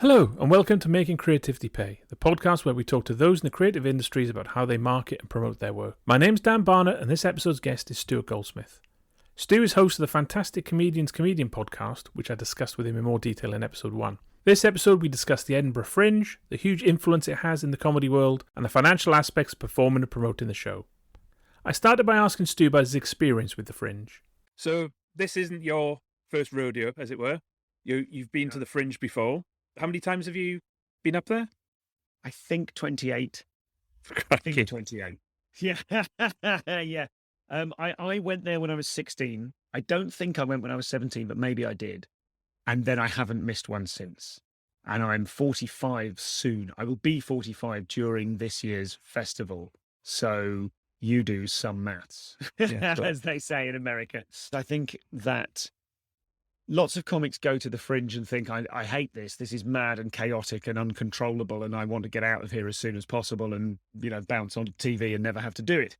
Hello, and welcome to Making Creativity Pay, the podcast where we talk to those in the creative industries about how they market and promote their work. My name's Dan Barnett, and this episode's guest is Stu Goldsmith. Stu is host of the fantastic Comedian's Comedian podcast, which I discussed with him in more detail in episode 1. This episode, we discuss the Edinburgh Fringe, the huge influence it has in the comedy world, and the financial aspects of performing and promoting the show. I started by asking Stu about his experience with the Fringe. So, this isn't your first rodeo, as it were. You've been to the Fringe before. How many times have you been up there? I think 28. I think 28. Yeah. Yeah. I went there when I was 16. I don't think I went when I was 17, but maybe I did. And then I haven't missed one since. And I'm 45 soon. I will be 45 during this year's festival. So you do some maths, as they say in America. I think that lots of comics go to the Fringe and think, I hate this. This is mad and chaotic and uncontrollable, and I want to get out of here as soon as possible and, bounce on TV and never have to do it.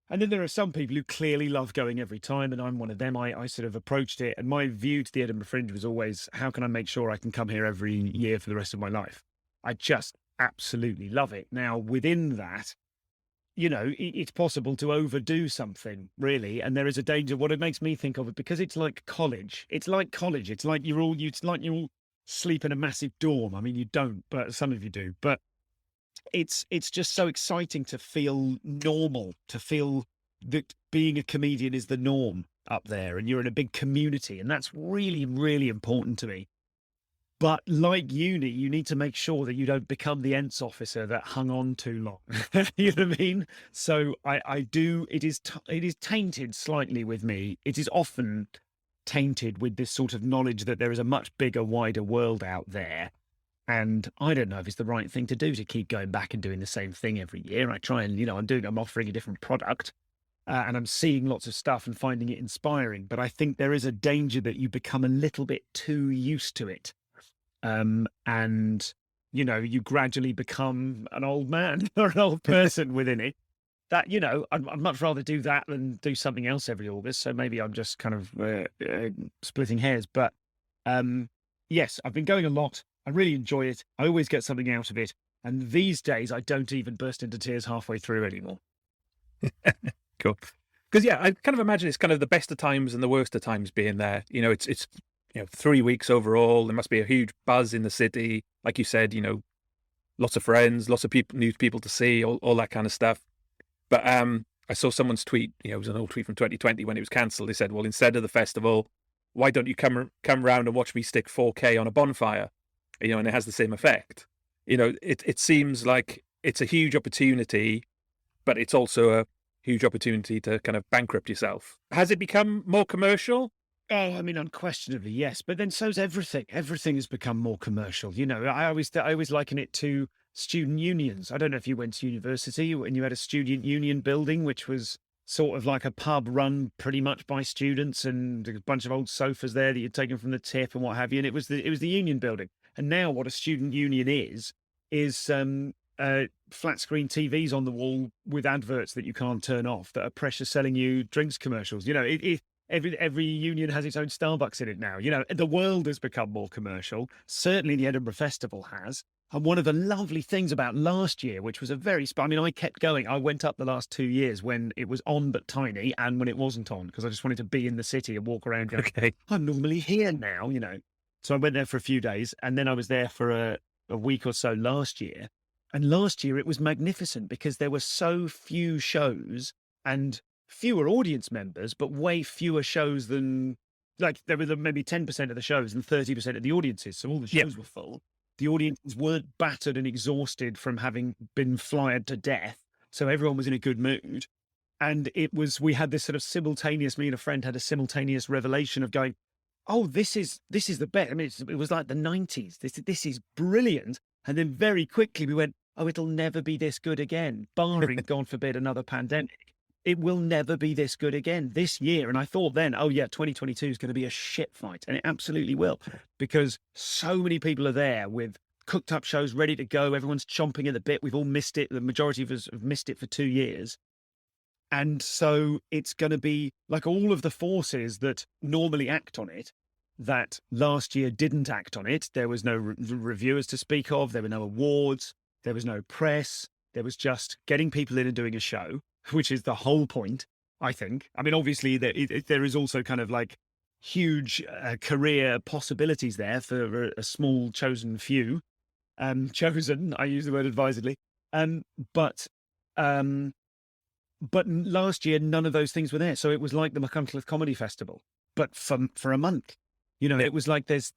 And then there are some people who clearly love going every time, and I'm one of them. I sort of approached it, and my view to the Edinburgh Fringe was always, how can I make sure I can come here every year for the rest of my life? I just absolutely love it. Now, within that, it's possible to overdo something, really, and there is a danger. What it makes me think of it, because it's like college. It's like college. It's like you all sleep in a massive dorm. I mean, you don't, but some of you do. But it's just so exciting to feel normal, to feel that being a comedian is the norm up there, and you're in a big community, and that's really, really important to me. But like uni, you need to make sure that you don't become the ENTS officer that hung on too long. You know what I mean? So I do. It is tainted slightly with me. It is often tainted with this sort of knowledge that there is a much bigger, wider world out there. And I don't know if it's the right thing to do to keep going back and doing the same thing every year. I try and, I'm offering a different product. And I'm seeing lots of stuff and finding it inspiring. But I think there is a danger that you become a little bit too used to it. And, you gradually become an old man or an old person within it. That, I'd much rather do that than do something else every August. So maybe I'm just kind of splitting hairs. But yes, I've been going a lot. I really enjoy it. I always get something out of it. And these days, I don't even burst into tears halfway through anymore. Cool. Because, I kind of imagine it's kind of the best of times and the worst of times being there. It's 3 weeks overall. There must be a huge buzz in the city. Like you said, lots of friends, lots of people, new people to see, all that kind of stuff. But I saw someone's tweet, it was an old tweet from 2020 when it was cancelled. They said, well, instead of the festival, why don't you come around and watch me stick 4K on a bonfire? And it has the same effect. It seems like it's a huge opportunity, but it's also a huge opportunity to kind of bankrupt yourself. Has it become more commercial? Oh, I mean, unquestionably, yes. But then so's everything. Everything has become more commercial. I always liken it to student unions. I don't know if you went to university and you had a student union building, which was sort of like a pub run pretty much by students, and a bunch of old sofas there that you'd taken from the tip and what have you. And it was the union building. And now what a student union is flat screen TVs on the wall with adverts that you can't turn off that are pressure selling you drinks commercials. Every union has its own Starbucks in it now. The world has become more commercial. Certainly the Edinburgh Festival has. And one of the lovely things about last year, which was I kept going. I went up the last 2 years when it was on but tiny and when it wasn't on, because I just wanted to be in the city and walk around going, okay, I'm normally here now, So I went there for a few days, and then I was there for a week or so last year. And last year it was magnificent because there were so few shows and fewer audience members, but way fewer shows than, like, there were maybe 10% of the shows and 30% of the audiences. So all the shows were full. The audiences weren't battered and exhausted from having been flyed to death. So everyone was in a good mood. And we had this sort of me and a friend had a simultaneous revelation of going, oh, this is the best. I mean, it was like the 90s. This is brilliant. And then very quickly we went, oh, it'll never be this good again, barring, God forbid, another pandemic. It will never be this good again this year. And I thought then, 2022 is going to be a shit fight. And it absolutely will, because so many people are there with cooked up shows ready to go. Everyone's chomping at the bit. We've all missed it. The majority of us have missed it for 2 years. And so it's going to be like all of the forces that normally act on it that last year didn't act on it. There was no reviewers to speak of. There were no awards. There was no press. There was just getting people in and doing a show, which is the whole point, I think. I mean, obviously, there is also kind of like huge career possibilities there for a small chosen few. Chosen, I use the word advisedly. Um, but um, but last year, none of those things were there. So it was like the Machynlleth Comedy Festival, but for a month. You know, Yeah. it was like there's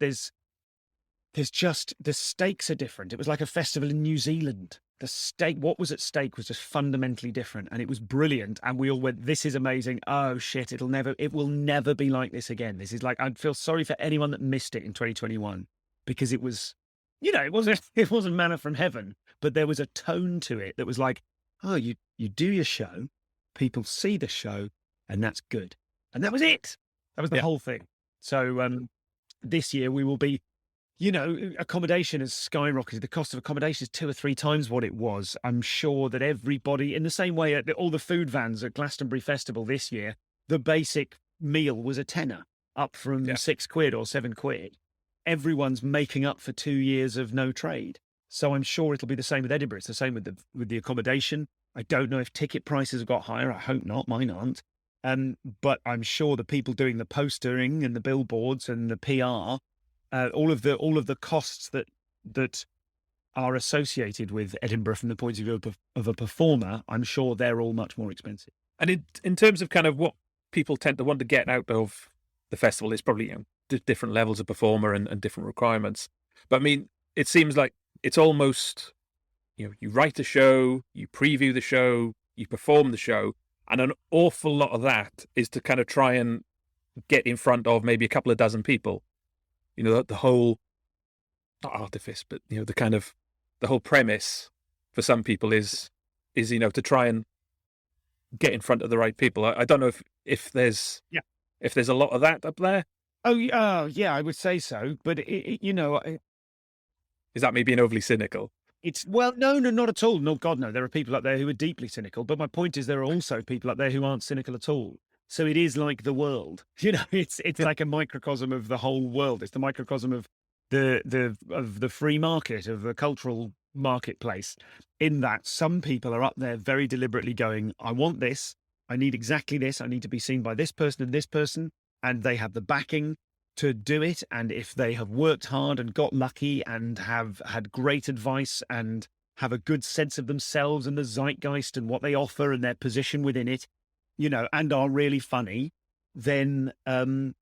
just the stakes are different. It was like a festival in New Zealand. The stake, what was at stake was just fundamentally different, and it was brilliant. And we all went, "This is amazing." Oh shit! It will never be like this again. This is like, I'd feel sorry for anyone that missed it in 2021 because it was, it wasn't manna from heaven, but there was a tone to it that was like, oh, you do your show, people see the show, and that's good, and that was it. That was the Yeah. whole thing. So this year we will be, accommodation has skyrocketed. The cost of accommodation is 2 or 3 times what it was. I'm sure that everybody, in the same way at all the food vans at Glastonbury Festival this year, the basic meal was a tenner, up from Yeah. 6 quid or 7 quid. Everyone's making up for 2 years of no trade. So I'm sure it'll be the same with Edinburgh. It's the same with the accommodation. I don't know if ticket prices have got higher. I hope not. Mine aren't. But I'm sure the people doing the postering and the billboards and the PR, all of the costs that are associated with Edinburgh from the point of view of a performer, I'm sure they're all much more expensive. And in terms of kind of what people tend to want to get out of the festival, it's probably different levels of performer and different requirements. But I mean, it seems like it's almost you write a show, you preview the show, you perform the show, and an awful lot of that is to kind of try and get in front of maybe a couple of dozen people. The whole, not artifice, but the whole premise for some people is to try and get in front of the right people. I don't know if there's Yeah. if there's a lot of that up there. Oh, yeah, I would say so. But Is that me being overly cynical? well, no, not at all. No, God, no. There are people up there who are deeply cynical. But my point is, there are also people up there who aren't cynical at all. So it is like the world. It's like a microcosm of the whole world. It's the microcosm of the free market, of the cultural marketplace. In that some people are up there very deliberately going, I want this. I need exactly this. I need to be seen by this person and this person. And they have the backing to do it. And if they have worked hard and got lucky and have had great advice and have a good sense of themselves and the zeitgeist and what they offer and their position within it, and are really funny, then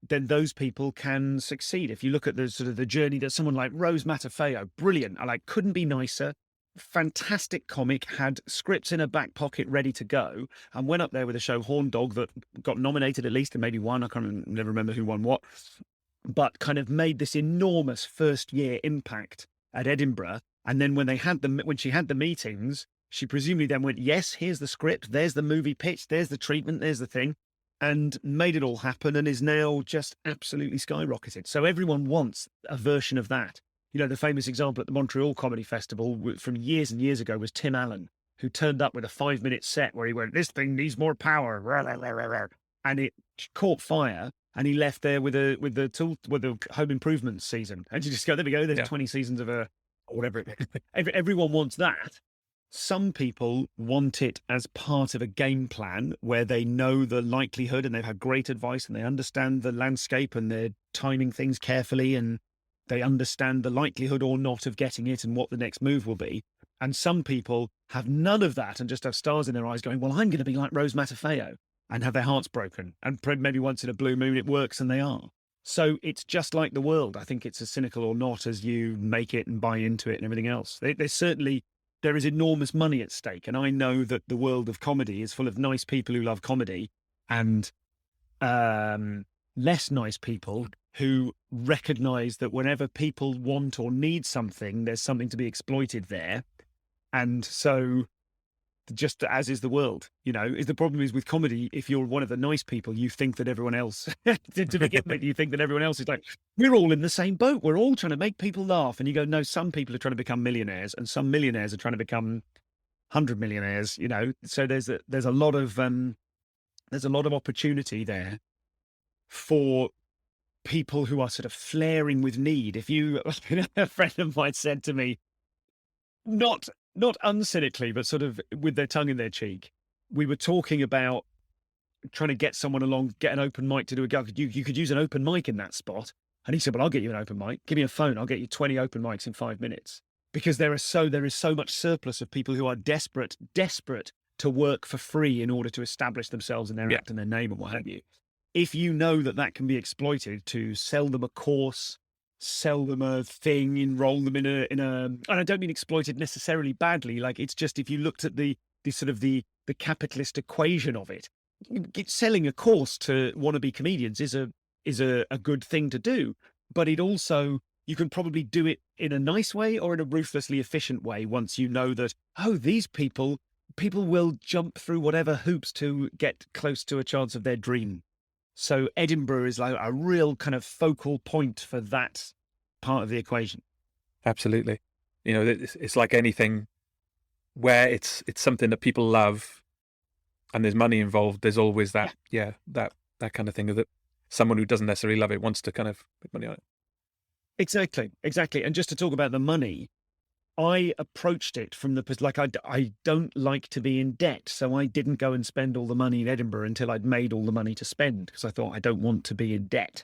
those people can succeed. If you look at the sort of the journey that someone like Rose Matafeo, brilliant, I couldn't be nicer, fantastic comic, had scripts in her back pocket ready to go, and went up there with a show Horn Dog that got nominated at least and maybe won. I can't never remember who won what, but kind of made this enormous first year impact at Edinburgh. And then when she had the meetings, she presumably then went, yes, here's the script, there's the movie pitch, there's the treatment, there's the thing, and made it all happen, and is now just absolutely skyrocketed. So everyone wants a version of that. The famous example at the Montreal Comedy Festival from years and years ago was Tim Allen, who turned up with a 5-minute set where he went, this thing needs more power, and it caught fire, and he left there with the home improvement season. And you just go, there we go, there's 20 seasons of or whatever. Everyone wants that. Some people want it as part of a game plan where they know the likelihood and they've had great advice and they understand the landscape and they're timing things carefully and they understand the likelihood or not of getting it and what the next move will be. And some people have none of that and just have stars in their eyes going, well, I'm going to be like Rose Matafeo, and have their hearts broken. And maybe once in a blue moon it works and they are. So it's just like the world. I think it's as cynical or not as you make it and buy into it and everything else. There is enormous money at stake. And I know that the world of comedy is full of nice people who love comedy and less nice people who recognize that whenever people want or need something, there's something to be exploited there. And so, just as is the world, the problem is with comedy, if you're one of the nice people, you think that everyone else, to begin with, you think that everyone else is like, we're all in the same boat. We're all trying to make people laugh. And you go, no, some people are trying to become millionaires and some millionaires are trying to become 100 millionaires, So there's a lot of opportunity there for people who are sort of flaring with need. If you, a friend of mine said to me, not uncynically, but sort of with their tongue in their cheek, we were talking about trying to get someone along, get an open mic to do a gig. You could use an open mic in that spot. And he said, well, I'll get you an open mic. Give me a phone. I'll get you 20 open mics in 5 minutes. Because there is so much surplus of people who are desperate to work for free in order to establish themselves and their act and their name and what have you. If you know that can be exploited to sell them a course, sell them a thing, enroll them in a, and I don't mean exploited necessarily badly. Like, it's just, if you looked at the sort of the capitalist equation of it, selling a course to wannabe comedians is a good thing to do, but it also, you can probably do it in a nice way or in a ruthlessly efficient way once you know that, oh, these people will jump through whatever hoops to get close to a chance of their dream. So Edinburgh is like a real kind of focal point for that part of the equation. Absolutely. You know, it's like anything where it's something that people love and there's money involved. There's always that, that kind of thing that someone who doesn't necessarily love it wants to kind of make money on it. Exactly. And just to talk about the money, I approached it from the, like, I don't like to be in debt. So I didn't go and spend all the money in Edinburgh until I'd made all the money to spend, because I thought I don't want to be in debt.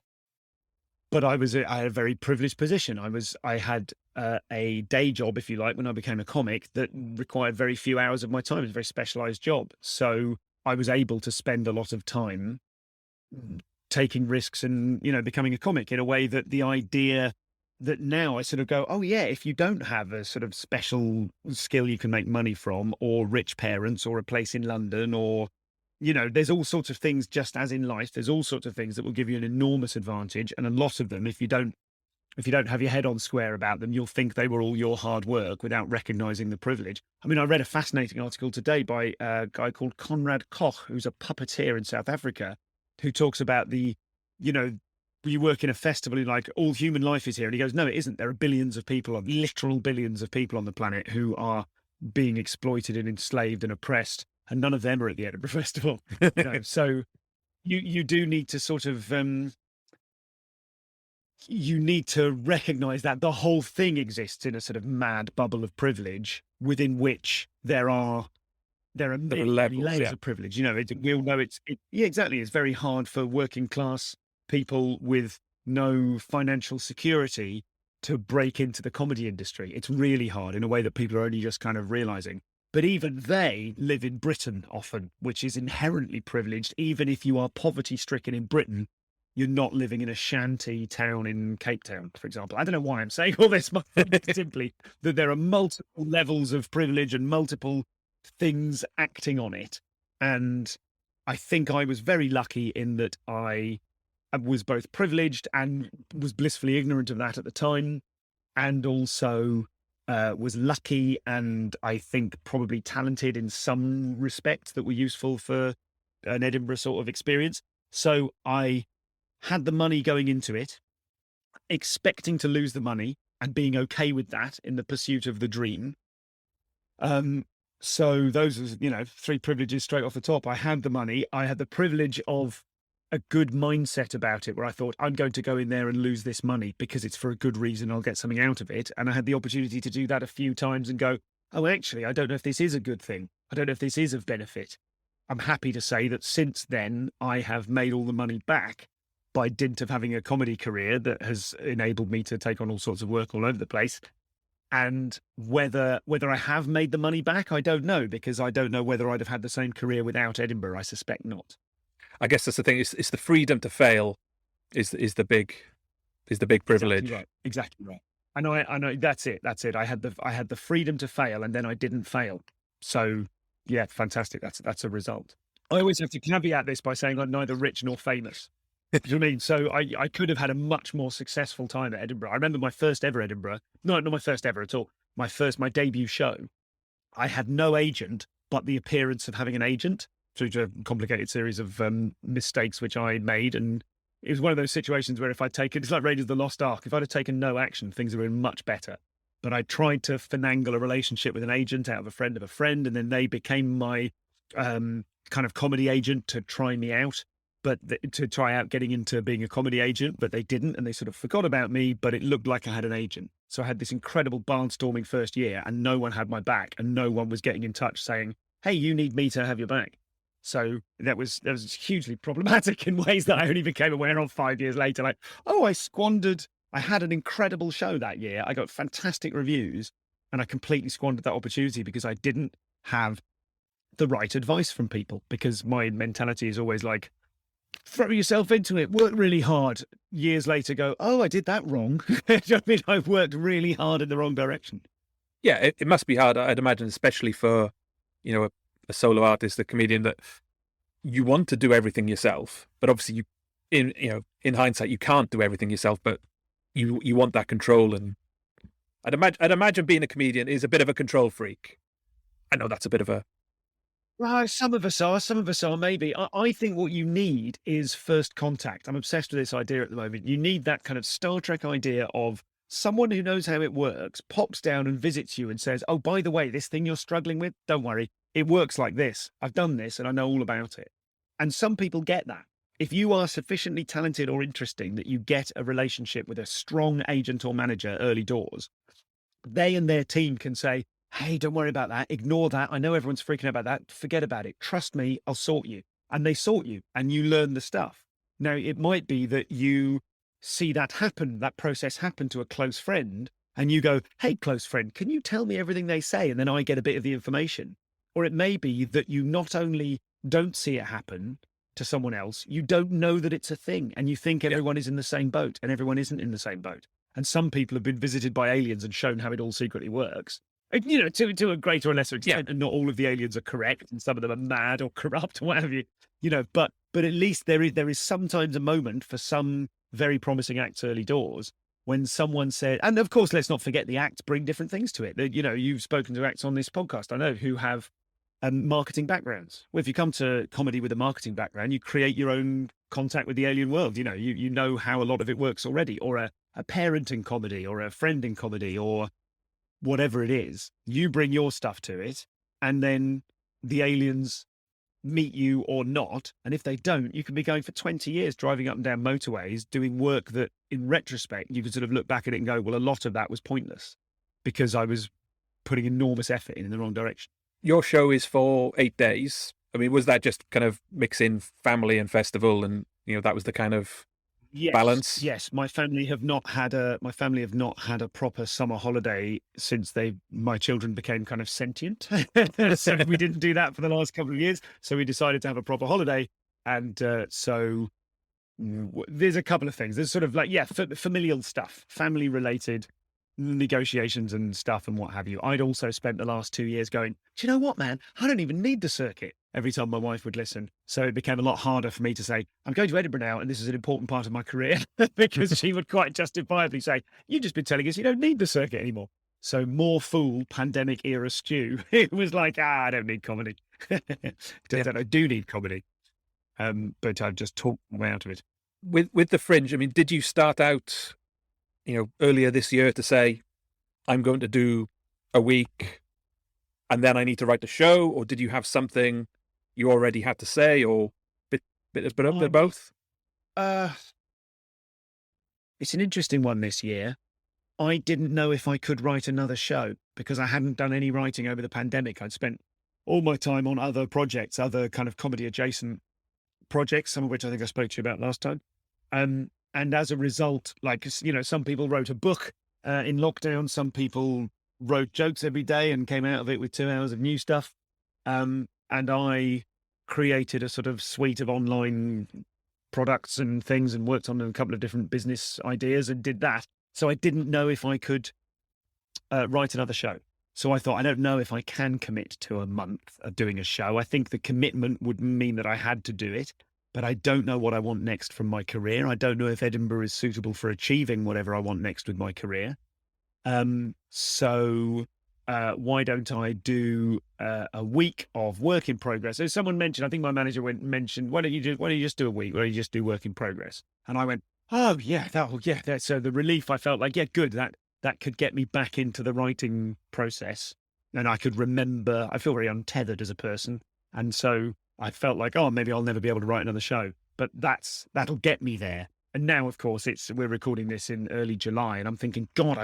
But I had a very privileged position. I had a day job, if you like, when I became a comic that required very few hours of my time. It was a very specialized job. So I was able to spend a lot of time taking risks and, you know, becoming a comic in a way that the idea that now I sort of go, oh yeah, if you don't have a sort of special skill you can make money from, or rich parents, or a place in London, or, you know, there's all sorts of things, just as in life, there's all sorts of things that will give you an enormous advantage. And a lot of them, if you don't have your head on square about them, you'll think they were all your hard work without recognizing the privilege. I mean, I read a fascinating article today by a guy called Conrad Koch, who's a puppeteer in South Africa, who talks about the, you know, you work in a festival and like, all human life is here. And he goes, no, it isn't. There are billions of people, literal billions of people on the planet who are being exploited and enslaved and oppressed. And none of them are at the Edinburgh Festival. You know? So you do need to sort of, you need to recognize that the whole thing exists in a sort of mad bubble of privilege within which there are many levels, layers of privilege. You know, we all know exactly. It's very hard for working class people with no financial security to break into the comedy industry. It's really hard in a way that people are only just kind of realizing. But even they live in Britain often, which is inherently privileged. Even if you are poverty stricken in Britain, you're not living in a shanty town in Cape Town, for example. I don't know why I'm saying all this, but simply that there are multiple levels of privilege and multiple things acting on it. And I think I was very lucky in that I was both privileged and was blissfully ignorant of that at the time, and also was lucky and I think probably talented in some respects that were useful for an Edinburgh sort of experience. So I had the money going into it, expecting to lose the money and being okay with that in the pursuit of the dream. So those are, you know, 3 privileges straight off the top. I had the money. I had the privilege of a good mindset about it, where I thought, I'm going to go in there and lose this money because it's for a good reason. I'll get something out of it. And I had the opportunity to do that a few times and go, oh, actually, I don't know if this is a good thing. I don't know if this is of benefit. I'm happy to say that since then, I have made all the money back by dint of having a comedy career that has enabled me to take on all sorts of work all over the place. And whether I have made the money back, I don't know, because I don't know whether I'd have had the same career without Edinburgh. I suspect not. I guess that's the thing. It's the freedom to fail is the big privilege. Exactly right. I know. That's it. I had the freedom to fail, and then I didn't fail. So yeah, fantastic. That's a result. I always have to caveat this by saying I'm neither rich nor famous. Do you know what I mean? So I could have had a much more successful time at Edinburgh. I remember my first ever Edinburgh. No, not my first ever at all. My debut show. I had no agent, but the appearance of having an agent through a complicated series of mistakes which I made. And it was one of those situations where if I'd taken, it's like Raiders of the Lost Ark, if I'd have taken no action, things would have been much better. But I tried to finagle a relationship with an agent out of a friend of a friend, and then they became my kind of comedy agent to try me out. to try out getting into being a comedy agent, but they didn't, and they sort of forgot about me, but it looked like I had an agent. So I had this incredible barnstorming first year, and no one had my back, and no one was getting in touch saying, hey, you need me to have your back. So that was hugely problematic in ways that I only became aware of 5 years later. Like, oh, I had an incredible show that year. I got fantastic reviews, and I completely squandered that opportunity because I didn't have the right advice from people, because my mentality is always like, throw yourself into it, work really hard. Years later go, oh, I did that wrong. Do you know what I mean? I've worked really hard in the wrong direction. Yeah, it must be hard, I'd imagine, especially for, a solo artist, a comedian, that you want to do everything yourself, but obviously in hindsight, you can't do everything yourself, but you want that control. And I'd imagine being a comedian is a bit of a control freak. I know that's a bit of a... Well, some of us are, maybe. I think what you need is first contact. I'm obsessed with this idea at the moment. You need that kind of Star Trek idea of someone who knows how it works, pops down and visits you and says, oh, by the way, this thing you're struggling with, don't worry, it works like this. I've done this and I know all about it. And some people get that. If you are sufficiently talented or interesting that you get a relationship with a strong agent or manager early doors, they and their team can say, hey, don't worry about that. Ignore that. I know everyone's freaking out about that. Forget about it. Trust me, I'll sort you. And they sort you and you learn the stuff. Now, it might be that you see that happen, that process happen to a close friend, and you go, hey, close friend, can you tell me everything they say? And then I get a bit of the information. Or it may be that you not only don't see it happen to someone else, you don't know that it's a thing, and you think everyone is in the same boat, and everyone isn't in the same boat. And some people have been visited by aliens and shown how it all secretly works. To a greater or lesser extent, and not all of the aliens are correct, and some of them are mad or corrupt or what have you. But at least there is sometimes a moment for some very promising acts early doors when someone said, and of course, let's not forget the acts bring different things to it. You've spoken to acts on this podcast, I know, who have marketing backgrounds. Well, if you come to comedy with a marketing background, you create your own contact with the alien world. You know how a lot of it works already, or a parenting comedy, or a friending comedy, or whatever it is. You bring your stuff to it, and then the aliens meet you or not. And if they don't, you can be going for 20 years driving up and down motorways doing work that in retrospect you can sort of look back at it and go, well, a lot of that was pointless because I was putting enormous effort in the wrong direction. Your show is for 8 days. I mean, was that just kind of mixing family and festival, and that was the kind of balance? Yes, my family have not had a proper summer holiday since my children became kind of sentient. So we didn't do that for the last couple of years. So we decided to have a proper holiday, and so there's a couple of things. There's sort of like familial stuff, family related negotiations and stuff and what have you. I'd also spent the last 2 years going, do you know what, man? I don't even need the circuit, every time my wife would listen. So it became a lot harder for me to say, I'm going to Edinburgh now, and this is an important part of my career, because she would quite justifiably say, you've just been telling us you don't need the circuit anymore. So more fool, pandemic era Stu. It was like, I don't need comedy. I do need comedy. But I've just talked my way out of it. With the Fringe, I mean, did you start out earlier this year to say, I'm going to do a week and then I need to write the show? Or did you have something you already had to say, or bit of both? It's an interesting one this year. I didn't know if I could write another show because I hadn't done any writing over the pandemic. I'd spent all my time on other projects, other kind of comedy adjacent projects, some of which I think I spoke to you about last time. And as a result, some people wrote a book in lockdown. Some people wrote jokes every day and came out of it with 2 hours of new stuff. And I created a sort of suite of online products and things and worked on a couple of different business ideas and did that. So I didn't know if I could write another show. So I thought, I don't know if I can commit to a month of doing a show. I think the commitment would mean that I had to do it. But I don't know what I want next from my career. I don't know if Edinburgh is suitable for achieving whatever I want next with my career. So why don't I do a week of work in progress? So someone mentioned, I think my manager mentioned, why don't you just do a week? Why don't you just do work in progress? And I went, oh yeah, so the relief, I felt like, yeah, good. That could get me back into the writing process, and I could remember. I feel very untethered as a person, and so I felt like, oh, maybe I'll never be able to write another show. but that'll get me there. And now, of course, we're recording this in early July, and I'm thinking, God,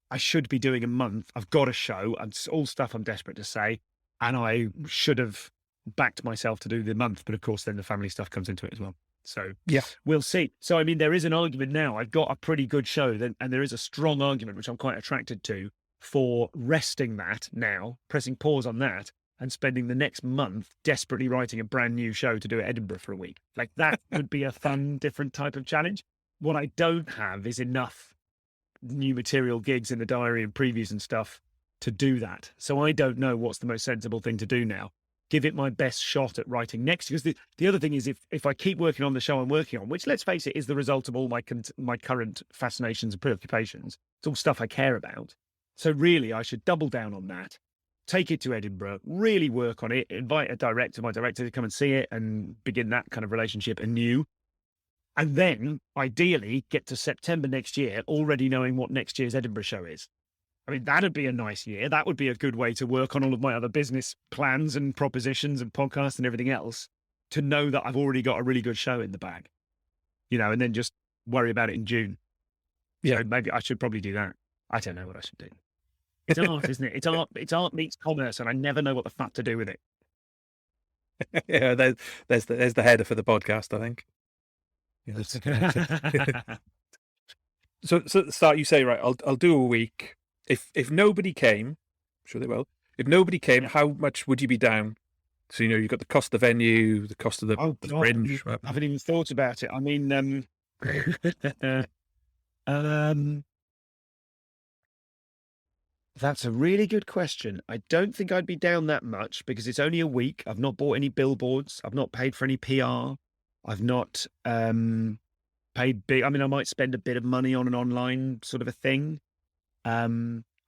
I should be doing a month. I've got a show, and it's all stuff I'm desperate to say, and I should have backed myself to do the month, but of course, then the family stuff comes into it as well. So Yeah. we'll see. So I mean, there is an argument now. I've got a pretty good show, and there is a strong argument which I'm quite attracted to for resting that now, pressing pause on that, and spending the next month desperately writing a brand new show to do at Edinburgh for a week. Like that would be a fun, different type of challenge. What I don't have is enough new material, gigs in the diary and previews and stuff to do that. So I don't know what's the most sensible thing to do now. Give it my best shot at writing next. Because the other thing is, if I keep working on the show I'm working on, which, let's face it, is the result of all my current fascinations and preoccupations, it's all stuff I care about. So really, I should double down on that, take it to Edinburgh, really work on it, invite my director to come and see it and begin that kind of relationship anew. And then, ideally, get to September next year, already knowing what next year's Edinburgh show is. I mean, that'd be a nice year. That would be a good way to work on all of my other business plans and propositions and podcasts and everything else, to know that I've already got a really good show in the bag, and then just worry about it in June. Yeah. So maybe I should probably do that. I don't know what I should do. It's art, isn't it? It's art meets commerce, and I never know what the fuck to do with it. Yeah, there's the header for the podcast, I think. Yeah, so at the start you say, right, I'll do a week. If nobody came, I'm sure they will. If nobody came, how much would you be down? So you've got the cost of the venue, the cost of the Fringe. I haven't even thought about it. I mean, that's a really good question. I don't think I'd be down that much because it's only a week. I've not bought any billboards. I've not paid for any PR. I've not paid big. I mean, I might spend a bit of money on an online sort of a thing. I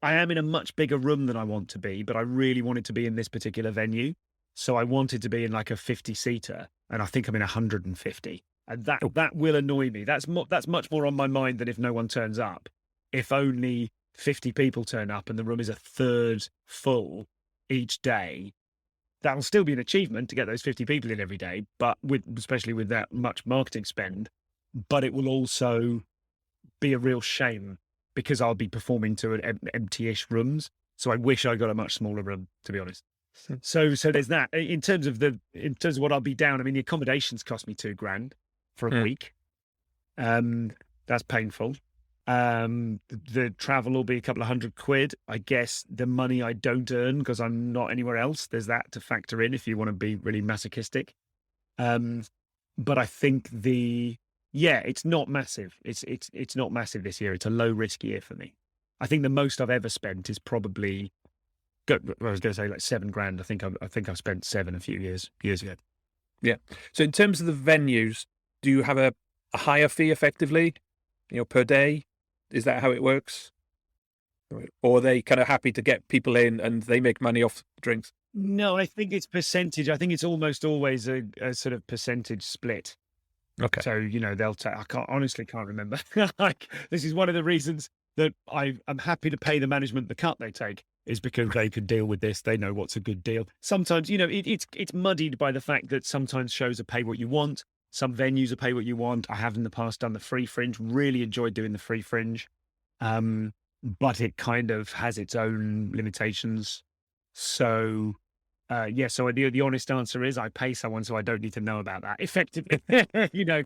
am in a much bigger room than I want to be, but I really wanted to be in this particular venue. So I wanted to be in like a 50-seater, and I think I'm in 150. And that will annoy me. That's much more on my mind than if no one turns up. If only 50 people turn up and the room is a third full each day, that'll still be an achievement to get those 50 people in every day, but especially with that much marketing spend. But it will also be a real shame because I'll be performing to an empty-ish rooms. So I wish I got a much smaller room, to be honest. So there's that. In terms of what I'll be down, I mean, the accommodations cost me $2,000 for a week. That's painful. The travel will be a couple of £100. I guess the money I don't earn because I'm not anywhere else, there's that to factor in if you want to be really masochistic. But I think it's not massive. It's not massive this year. It's a low risk year for me. I think the most I've ever spent is probably, I was going to say like $7,000. I think I've spent 7 a few years ago. Yeah. So in terms of the venues, do you have a higher fee effectively, per day? Is that how it works? Or are they kind of happy to get people in and they make money off drinks? No, I think it's percentage. I think it's almost always a sort of percentage split. Okay. So, they'll take, honestly can't remember. Like, this is one of the reasons that I'm happy to pay the management the cut they take, is because they could deal with this. They know what's a good deal. Sometimes, it's muddied by the fact that sometimes shows are pay what you want. Some venues are pay what you want. I have in the past done the Free Fringe, really enjoyed doing the Free Fringe. But it kind of has its own limitations. So, so the honest answer is I pay someone so I don't need to know about that effectively.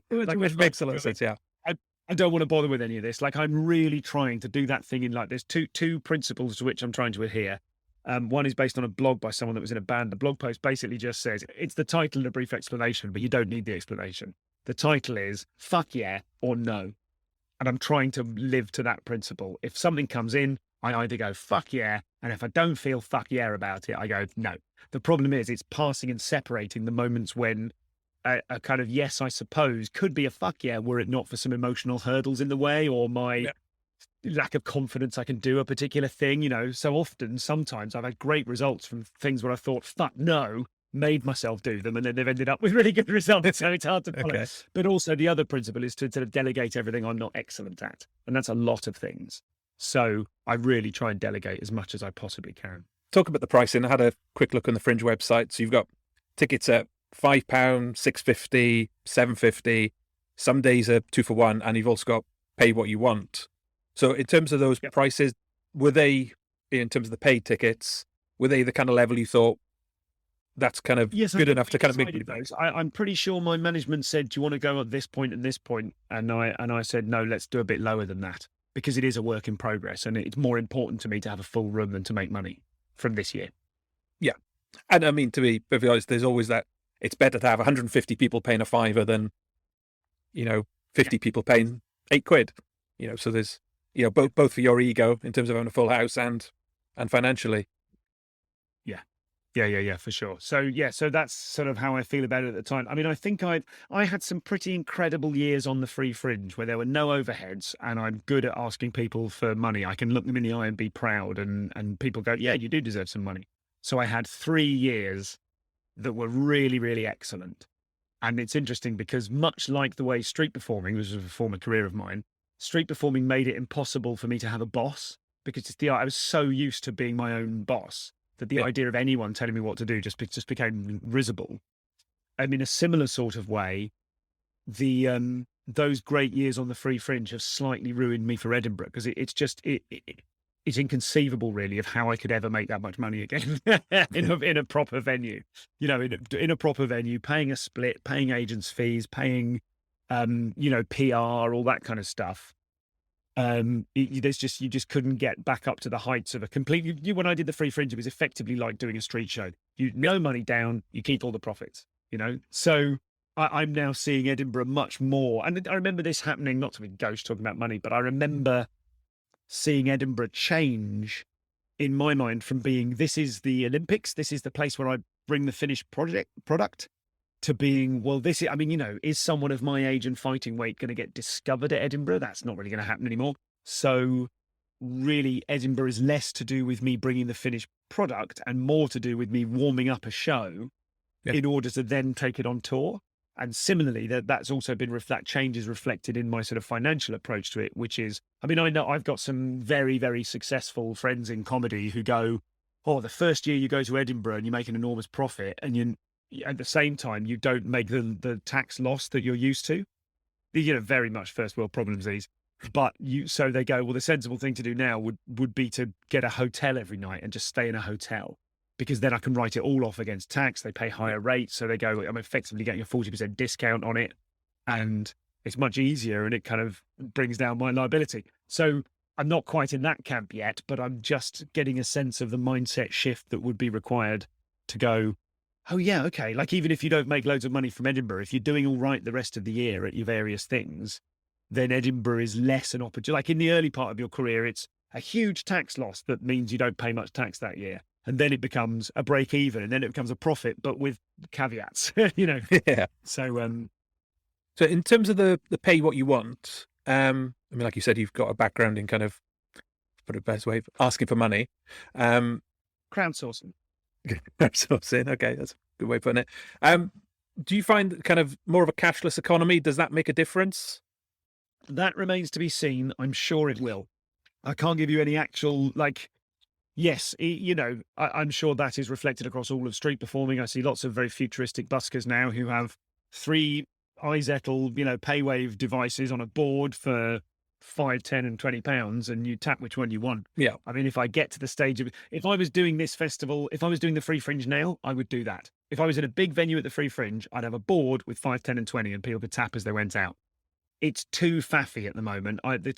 Which makes a lot of sense, yeah. I don't want to bother with any of this. Like, I'm really trying to do that thing in, like, there's two principles to which I'm trying to adhere. One is based on a blog by someone that was in a band. The blog post basically just says, it's the title and a brief explanation, but you don't need the explanation. The title is fuck yeah or no. And I'm trying to live to that principle. If something comes in, I either go fuck yeah, and if I don't feel fuck yeah about it, I go no. The problem is it's passing and separating the moments when a kind of yes, I suppose, could be a fuck yeah, were it not for some emotional hurdles in the way or my lack of confidence I can do a particular thing. So often, sometimes I've had great results from things where I thought fuck no, made myself do them, and then they've ended up with really good results. So it's hard to follow. Okay. But also the other principle is to sort of delegate everything I'm not excellent at. And that's a lot of things. So I really try and delegate as much as I possibly can. Talk about the pricing. I had a quick look on the Fringe website. So you've got tickets at £5, 6.50, 7.50. Some days are 2 for 1, and you've also got pay what you want. So in terms of those prices, were they, in terms of the paid tickets, were they the kind of level you thought that's kind of Yes, good enough to kind of make decided those. I'm pretty sure my management said, "Do you want to go at this point and this point?" And I said, "No, let's do a bit lower than that because it is a work in progress, and it's more important to me to have a full room than to make money from this year." Yeah. And I mean, to be perfectly honest, there's always that it's better to have 150 people paying a fiver than, 50 people paying £8. So there's, both for your ego in terms of having a full house and financially. Yeah, for sure. So that's sort of how I feel about it at the time. I mean, I think I had some pretty incredible years on the Free Fringe where there were no overheads, and I'm good at asking people for money. I can look them in the eye and be proud, and people go, "Yeah, you do deserve some money." So I had 3 years that were really, really excellent. And it's interesting because much like the way street performing, which was a former career of mine, street performing made it impossible for me to have a boss because I was so used to being my own boss that the idea of anyone telling me what to do just became risible. In a similar sort of way, those great years on the Free Fringe have slightly ruined me for Edinburgh because it's inconceivable, really, of how I could ever make that much money again in a proper venue. In a proper venue, paying a split, paying agents' fees, paying, PR, all that kind of stuff. You just couldn't get back up to the heights of a complete. When I did the Free Fringe, it was effectively like doing a street show. No money down, you keep all the profits. So I'm now seeing Edinburgh much more, and I remember this happening. Not to be gauche talking about money, but I remember seeing Edinburgh change in my mind from being this is the Olympics, this is the place where I bring the finished product, to being, well, this is, is someone of my age and fighting weight going to get discovered at Edinburgh? That's not really going to happen anymore. So really, Edinburgh is less to do with me bringing the finished product and more to do with me warming up a show in order to then take it on tour. And similarly, that's also been that change is reflected in my sort of financial approach to it, which is, I know I've got some very, very successful friends in comedy who go, "Oh, the first year you go to Edinburgh and you make an enormous profit, and at the same time you don't make the tax loss that you're used to." Very much first world problems these. But so they go, well, the sensible thing to do now would be to get a hotel every night and just stay in a hotel, because then I can write it all off against tax. They pay higher rates. So they go, I'm effectively getting a 40% discount on it. And it's much easier, and it kind of brings down my liability. So I'm not quite in that camp yet, but I'm just getting a sense of the mindset shift that would be required to go, oh yeah, okay. Like, even if you don't make loads of money from Edinburgh, if you're doing all right the rest of the year at your various things, then Edinburgh is less an opportunity. Like in the early part of your career, it's a huge tax loss that means you don't pay much tax that year. And then it becomes a break even, and then it becomes a profit, but with caveats, Yeah. So in terms of the pay what you want, like you said, you've got a background in kind of, put it best way, asking for money. Crowdsourcing. Crowdsourcing. Okay, that's a good way of putting it. Do you find kind of more of a cashless economy? Does that make a difference? That remains to be seen. I'm sure it will. I can't give you any actual, yes, I'm sure that is reflected across all of street performing. I see lots of very futuristic buskers now who have 3 iZettle, paywave devices on a board for £5, £10 and £20, and you tap which one you want. Yeah. If I get to the stage of, if I was doing this festival, if I was doing the Free Fringe now, I would do that. If I was in a big venue at the Free Fringe, I'd have a board with 5, 10 and 20, and people could tap as they went out. It's too faffy at the moment. The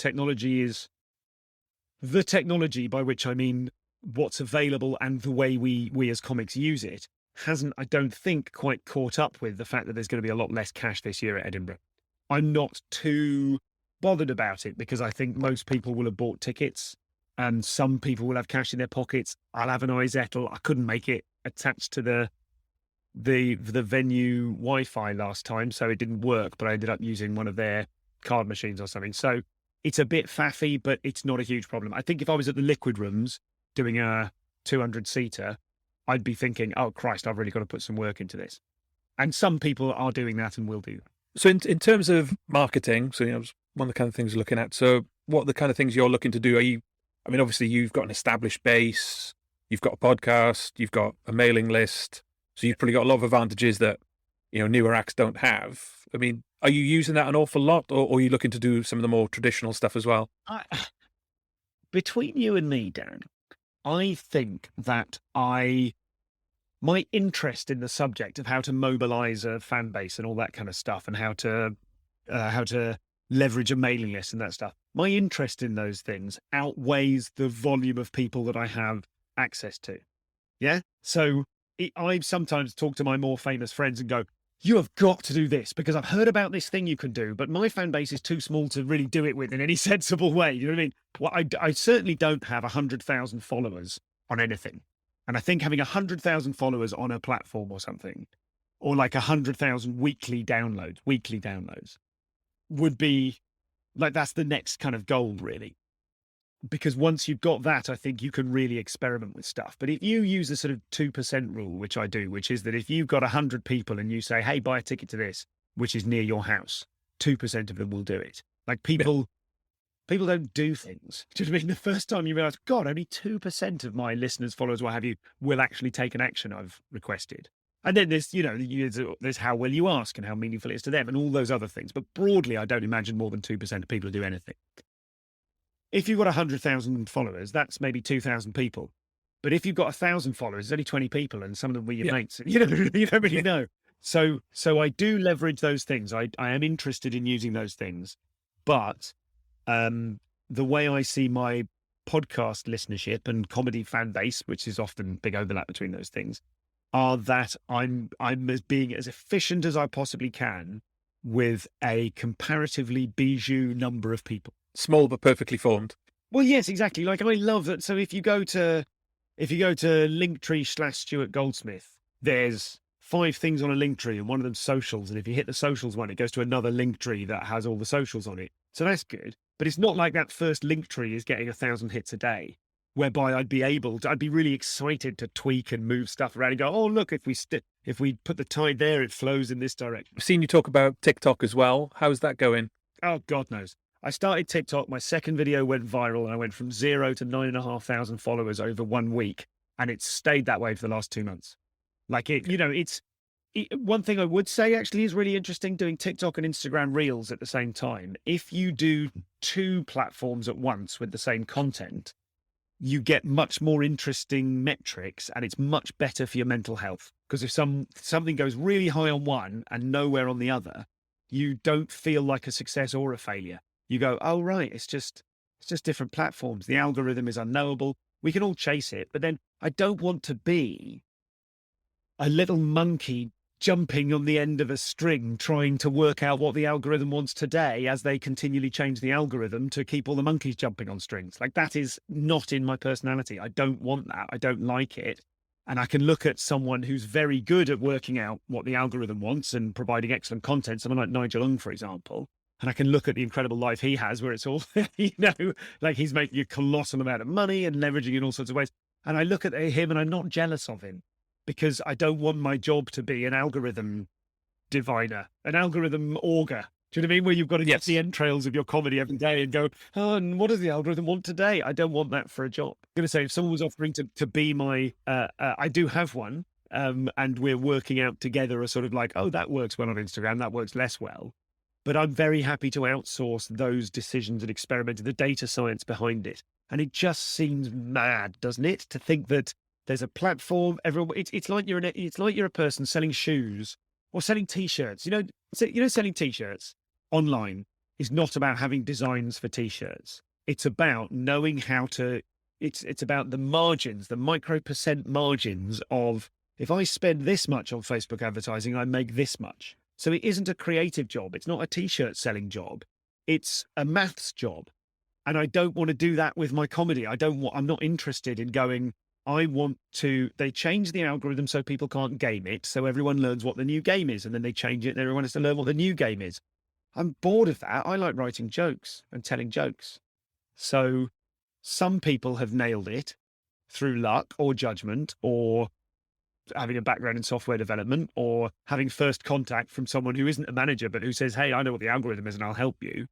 technology, by which I mean what's available and the way we as comics use it, hasn't, I don't think, quite caught up with the fact that there's going to be a lot less cash this year at Edinburgh. I'm not too bothered about it because I think most people will have bought tickets, and some people will have cash in their pockets. I'll have an iZettle. I couldn't make it attached to the venue Wi-Fi last time, so it didn't work, but I ended up using one of their card machines or something. So it's a bit faffy, but it's not a huge problem. I think if I was at the Liquid Rooms doing a 200-seater, I'd be thinking, oh, Christ, I've really got to put some work into this. And some people are doing that and will do that. So in terms of marketing, so one of the kind of things you're looking at. So what are the kind of things you're looking to do? Obviously you've got an established base, you've got a podcast, you've got a mailing list. So you've probably got a lot of advantages that newer acts don't have. I mean, are you using that an awful lot, or are you looking to do some of the more traditional stuff as well? I, between you and me, Dan, I think that my interest in the subject of how to mobilize a fan base and all that kind of stuff, and how to leverage a mailing list and that stuff. My interest in those things outweighs the volume of people that I have access to. Yeah. So I sometimes talk to my more famous friends and go, you have got to do this because I've heard about this thing you can do, but my fan base is too small to really do it with in any sensible way. You know what I mean? Well, I certainly don't have 100,000 followers on anything. And I think having 100,000 followers on a platform or something, or like 100,000 weekly downloads, would be like, that's the next kind of goal, really. Because once you've got that, I think you can really experiment with stuff. But if you use the sort of 2% rule, which I do, which is that if you've got 100 people and you say, hey, buy a ticket to this, which is near your house, 2% of them will do it. Like people don't do things. Do you know what I mean? The first time you realize, God, only 2% of my listeners, followers, what have you, will actually take an action I've requested. And then there's, there's how well you ask and how meaningful it is to them and all those other things. But broadly, I don't imagine more than 2% of people do anything. If you've got 100,000 followers, that's maybe 2,000 people. But if you've got 1,000 followers, it's only 20 people, and some of them were your mates. You don't really know. So I do leverage those things. I am interested in using those things. But the way I see my podcast listenership and comedy fan base, which is often big overlap between those things, are that I'm being as efficient as I possibly can with a comparatively bijou number of people. Small but perfectly formed. Well, yes, exactly. Like, I love that. So if you go to Linktree/Stuart Goldsmith, there's 5 things on a Linktree, and one of them's socials. And if you hit the socials one, it goes to another Linktree that has all the socials on it. So that's good. But it's not like that first Linktree is getting 1,000 hits a day, whereby I'd be really excited to tweak and move stuff around and go, oh, look, if we put the tide there, it flows in this direction. I've seen you talk about TikTok as well. How's that going? Oh, God knows. I started TikTok. My second video went viral, and I went from 0 to 9,500 followers over 1 week, and it's stayed that way for the last 2 months. Like one thing I would say actually is really interesting, doing TikTok and Instagram Reels at the same time. If you do 2 platforms at once with the same content, you get much more interesting metrics, and it's much better for your mental health. Because if something goes really high on one and nowhere on the other, you don't feel like a success or a failure. You go, oh, right, it's just different platforms. The algorithm is unknowable. We can all chase it. But then I don't want to be a little monkey jumping on the end of a string, trying to work out what the algorithm wants today as they continually change the algorithm to keep all the monkeys jumping on strings. Like, that is not in my personality. I don't want that. I don't like it. And I can look at someone who's very good at working out what the algorithm wants and providing excellent content, someone like Nigel Ung, for example. And I can look at the incredible life he has, where it's all, like he's making a colossal amount of money and leveraging in all sorts of ways. And I look at him and I'm not jealous of him, because I don't want my job to be an algorithm diviner, an algorithm auger. Do you know what I mean? Where you've got to get the entrails of your comedy every day and go, oh, and what does the algorithm want today? I don't want that for a job. I'm going to say, if someone was offering to be my, I do have one, and we're working out together a sort of like, oh, that works well on Instagram, that works less well. But I'm very happy to outsource those decisions and experiment the data science behind it. And it just seems mad, doesn't it, to think that there's a platform. Everyone, it's like you're a person selling shoes or selling T-shirts. Selling T-shirts online is not about having designs for T-shirts. It's about knowing how to. It's about the margins, the micro% margins of, if I spend this much on Facebook advertising, I make this much. So it isn't a creative job. It's not a T-shirt selling job. It's a maths job. And I don't want to do that with my comedy. I'm not interested in going, they change the algorithm so people can't game it. So everyone learns what the new game is. And then they change it and everyone has to learn what the new game is. I'm bored of that. I like writing jokes and telling jokes. So some people have nailed it through luck or judgment, or having a background in software development, or having first contact from someone who isn't a manager, but who says, hey, I know what the algorithm is and I'll help you.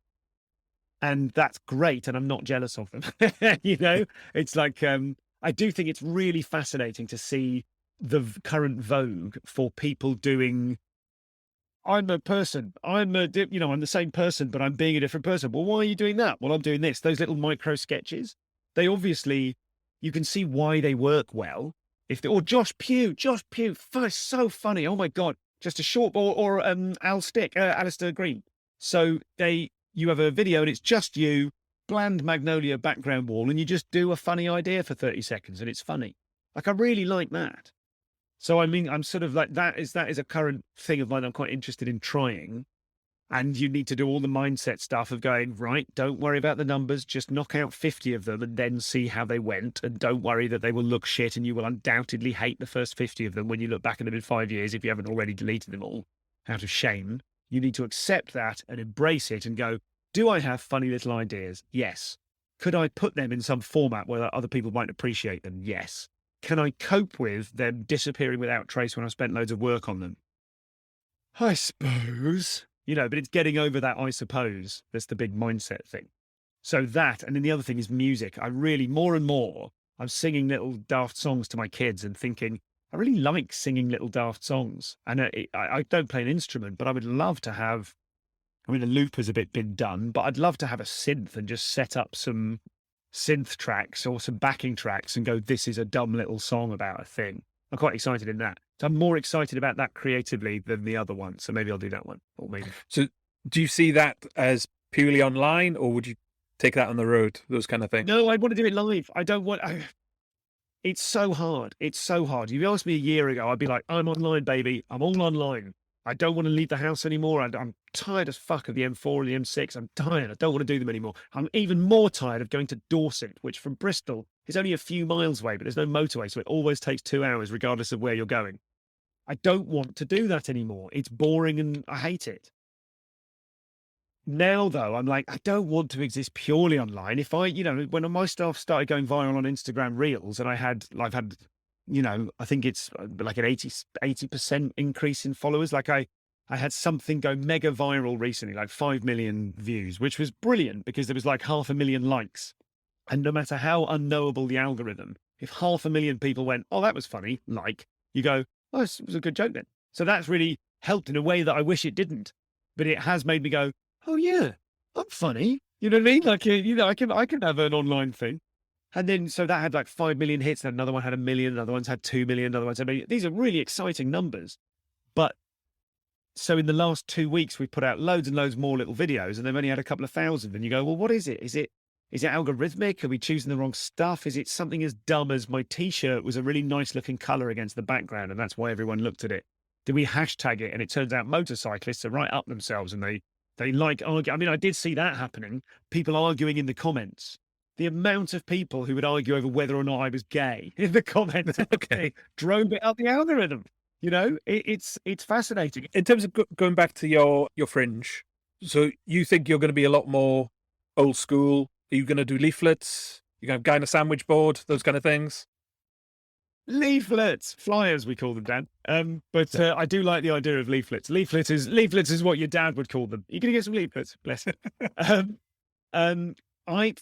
And that's great. And I'm not jealous of them. It's like, I do think it's really fascinating to see the current vogue for people doing I'm a person. I'm I'm the same person, but I'm being a different person. Well, why are you doing that? Well, I'm doing this. Those little micro sketches, they obviously, you can see why they work well. Or Josh Pugh, so funny. Oh my God. Just a short ball or Alistair Green. So you have a video and it's just you, bland magnolia background wall, and you just do a funny idea for 30 seconds and it's funny. Like, I really like that. So, I mean, I'm sort of like, that is a current thing of mine I'm quite interested in trying. And you need to do all the mindset stuff of going, right, don't worry about the numbers, just knock out 50 of them and then see how they went. And don't worry that they will look shit and you will undoubtedly hate the first 50 of them when you look back at them in 5 years if you haven't already deleted them all out of shame. You need to accept that and embrace it and go, do I have funny little ideas? Yes. Could I put them in some format where other people might appreciate them? Yes. Can I cope with them disappearing without trace when I've spent loads of work on them? I suppose. But it's getting over that I suppose. That's the big mindset thing. So that, and then the other thing is music. I really, more and more, I'm singing little daft songs to my kids and thinking, I really like singing little daft songs. And I don't play an instrument, but I would love to have, I mean, a loop has a bit been done, but I'd love to have a synth and just set up some synth tracks or some backing tracks and go, this is a dumb little song about a thing. I'm quite excited in that. So I'm more excited about that creatively than the other one. So maybe I'll do that one. Or maybe. So do you see that as purely online, or would you take that on the road, those kind of things? No, I want to do it live. I don't want... It's so hard. It's so hard. You asked me a year ago, I'd be like, I'm online, baby. I'm all online. I don't want to leave the house anymore. I'm tired as fuck of the M4 and the M6. I'm tired. I don't want to do them anymore. I'm even more tired of going to Dorset, which from Bristol is only a few miles away, but there's no motorway, so it always takes 2 hours regardless of where you're going. I don't want to do that anymore. It's boring and I hate it. Now, though, I'm like, I don't want to exist purely online. If when my stuff started going viral on Instagram Reels and I've had, I think it's like an 80% increase in followers. Like I had something go mega viral recently, like 5 million views, which was brilliant because there was like 500,000 likes. And no matter how unknowable the algorithm, if 500,000 people went, oh, that was funny, you go, oh, it was a good joke then. So that's really helped in a way that I wish it didn't. But it has made me go, oh yeah, I'm funny. You know what I mean? Like, I can have an online thing. And then, so that had like 5 million hits. And another one had 1 million. Another one's had 2 million. Another one's had 1 million. These are really exciting numbers. But so in the last 2 weeks, we've put out loads and loads more little videos and they've only had a couple of thousand. And you go, well, what is it? Is it algorithmic? Are we choosing the wrong stuff? Is it something as dumb as my t-shirt was a really nice looking color against the background and that's why everyone looked at it? Did we hashtag it? And it turns out motorcyclists are right up themselves and they like argue. I mean, I did see that happening. People arguing in the comments. The amount of people who would argue over whether or not I was gay in the comments. Okay. Drove it up the algorithm. It's fascinating. In terms of going back to your fringe, so you think you're going to be a lot more old school? Are you going to do leaflets? You're going to have guy in a sandwich board, those kind of things? Leaflets, flyers, we call them, Dan. But I do like the idea of leaflets. Leaflets is what your dad would call them. You're going to get some leaflets, bless you.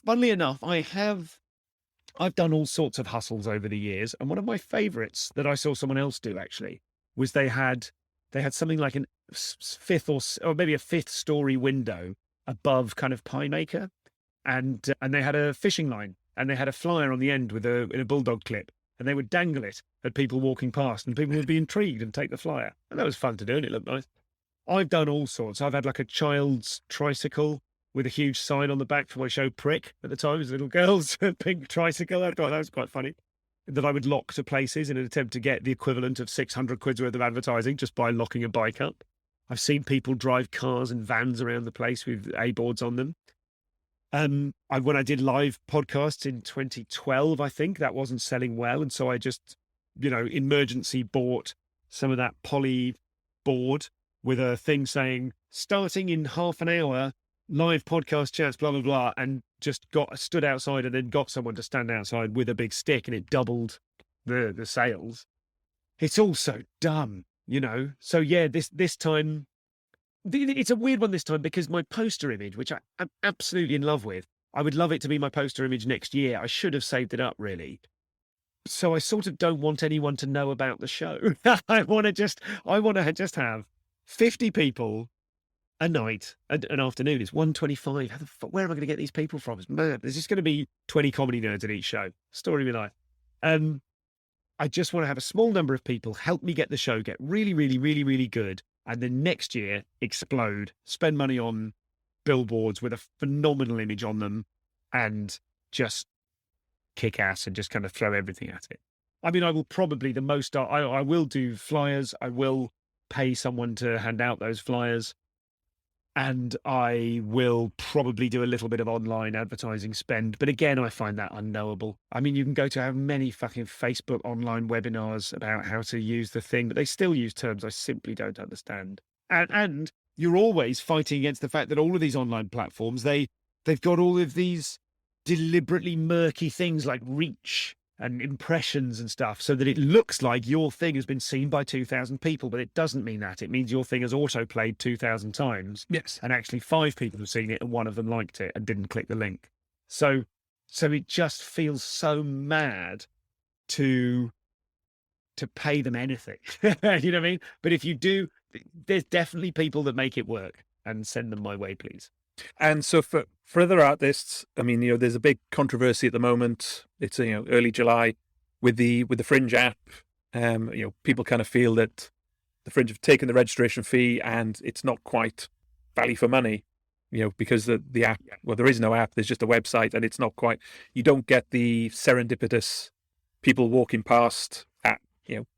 Funnily enough, I've done all sorts of hustles over the years, and one of my favourites that I saw someone else do actually was they had something like a fifth or maybe a fifth story window above kind of pie maker. And they had a fishing line and they had a flyer on the end in a bulldog clip and they would dangle it at people walking past and people would be intrigued and take the flyer. And that was fun to do and it looked nice. I've done all sorts. I've had like a child's tricycle with a huge sign on the back for my show Prick at the time. It was a little girl's pink tricycle. I thought that was quite funny. That I would lock to places in an attempt to get the equivalent of 600 quid's worth of advertising just by locking a bike up. I've seen people drive cars and vans around the place with A-boards on them. When I did live podcasts in 2012, I think that wasn't selling well. And so I just, emergency bought some of that poly board with a thing saying, starting in half an hour, live podcast chats, blah, blah, blah. And just stood outside and then got someone to stand outside with a big stick and it doubled the sales. It's all so dumb, So yeah, this time, it's a weird one this time because my poster image, which I'm absolutely in love with, I would love it to be my poster image next year. I should have saved it up, really. So I sort of don't want anyone to know about the show. I want to just have 50 people a night, an afternoon. It's 125. How the fuck, where am I going to get these people from? It's mad. There's just going to be 20 comedy nerds at each show. Story of my life. I just want to have a small number of people help me get the show, get really, really, really, really good. And then next year, explode, spend money on billboards with a phenomenal image on them, and just kick ass and just kind of throw everything at it. I mean, I will probably I will do flyers. I will pay someone to hand out those flyers. And I will probably do a little bit of online advertising spend. But again, I find that unknowable. I mean, you can go to how many fucking Facebook online webinars about how to use the thing, but they still use terms I simply don't understand. And you're always fighting against the fact that all of these online platforms, they've got all of these deliberately murky things like reach and impressions and stuff, so that it looks like your thing has been seen by 2,000 people, but it doesn't mean that. It means your thing has auto-played 2,000 times. Yes. And actually 5 people have seen it and one of them liked it and didn't click the link. So it just feels so mad to pay them anything. You know what I mean? But if you do, there's definitely people that make it work, and send them my way, please. And so for other artists, I mean, there's a big controversy at the moment. It's, early July with the Fringe app. People kind of feel that the Fringe have taken the registration fee and it's not quite value for money, because the app, well, there is no app, there's just a website, and it's not quite, you don't get the serendipitous people walking past at,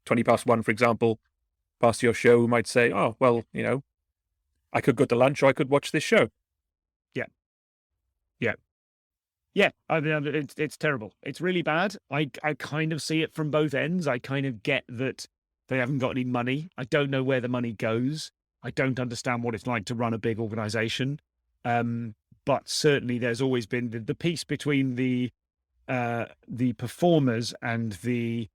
20 past 1, for example, past your show, who might say, oh, well, I could go to lunch or I could watch this show. Yeah, I mean, it's terrible. It's really bad. I kind of see it from both ends. I kind of get that they haven't got any money. I don't know where the money goes. I don't understand what it's like to run a big organization. But certainly there's always been the piece between the performers and the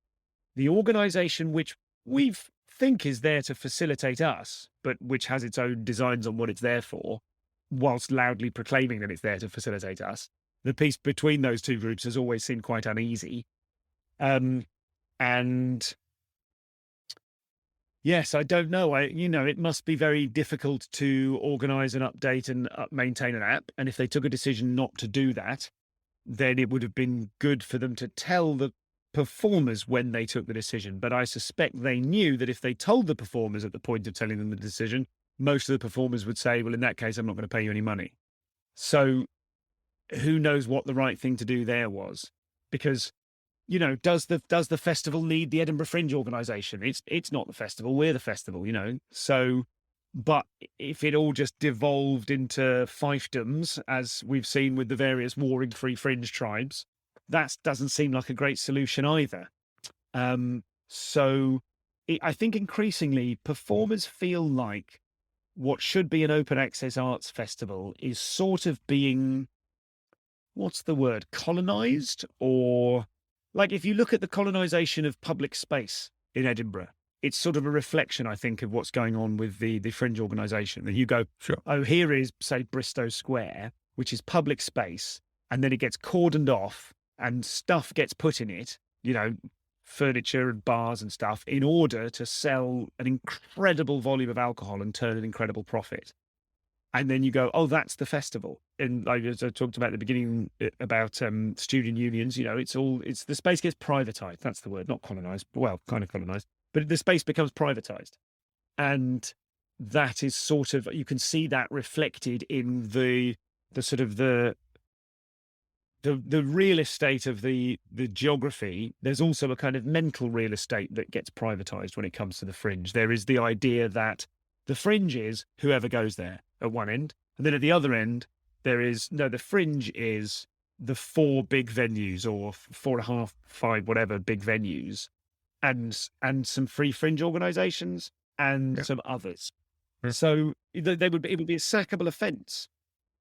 organization, which we think is there to facilitate us, but which has its own designs on what it's there for, whilst loudly proclaiming that it's there to facilitate us. The piece between those two groups has always seemed quite uneasy. And yes, I don't know. It must be very difficult to organize and update and maintain an app. And if they took a decision not to do that, then it would have been good for them to tell the performers when they took the decision. But I suspect they knew that if they told the performers at the point of telling them the decision, most of the performers would say, well, in that case, I'm not going to pay you any money. So who knows what the right thing to do there was? Because, does the festival need the Edinburgh Fringe organisation? It's not the festival, we're the festival, So, but if it all just devolved into fiefdoms, as we've seen with the various warring free fringe tribes, that doesn't seem like a great solution either. I think increasingly performers feel like what should be an open access arts festival is sort of being, what's the word, colonized? Or like, if you look at the colonization of public space in Edinburgh, it's sort of a reflection, I think, of what's going on with the Fringe organisation. And you go, sure, oh, here is, say, Bristow Square, which is public space, and then it gets cordoned off and stuff gets put in it, furniture and bars and stuff, in order to sell an incredible volume of alcohol and turn an incredible profit. And then you go, oh, that's the festival. And like, as I talked about at the beginning about student unions, it's the space gets privatized. That's the word, not colonized. Well, kind of colonized, but the space becomes privatized. And that is sort of, you can see that reflected in the sort of the real estate of the geography. There's also a kind of mental real estate that gets privatized when it comes to the Fringe. There is the idea that the Fringe is whoever goes there at one end. And then at the other end, the Fringe is the 4 big venues, or 4.5, 5, whatever big venues, and some free fringe organizations and some others. Yeah. So it would be a sackable offense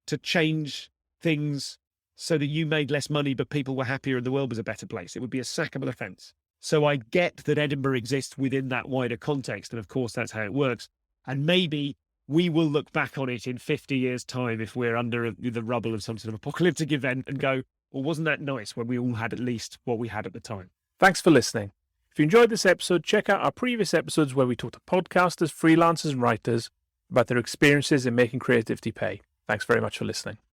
to change things so that you made less money, but people were happier and the world was a better place. It would be a sackable offense. So I get that Edinburgh exists within that wider context. And of course, that's how it works. And maybe we will look back on it in 50 years' time if we're under the rubble of some sort of apocalyptic event and go, well, wasn't that nice when we all had at least what we had at the time? Thanks for listening. If you enjoyed this episode, check out our previous episodes where we talk to podcasters, freelancers, and writers about their experiences in making creativity pay. Thanks very much for listening.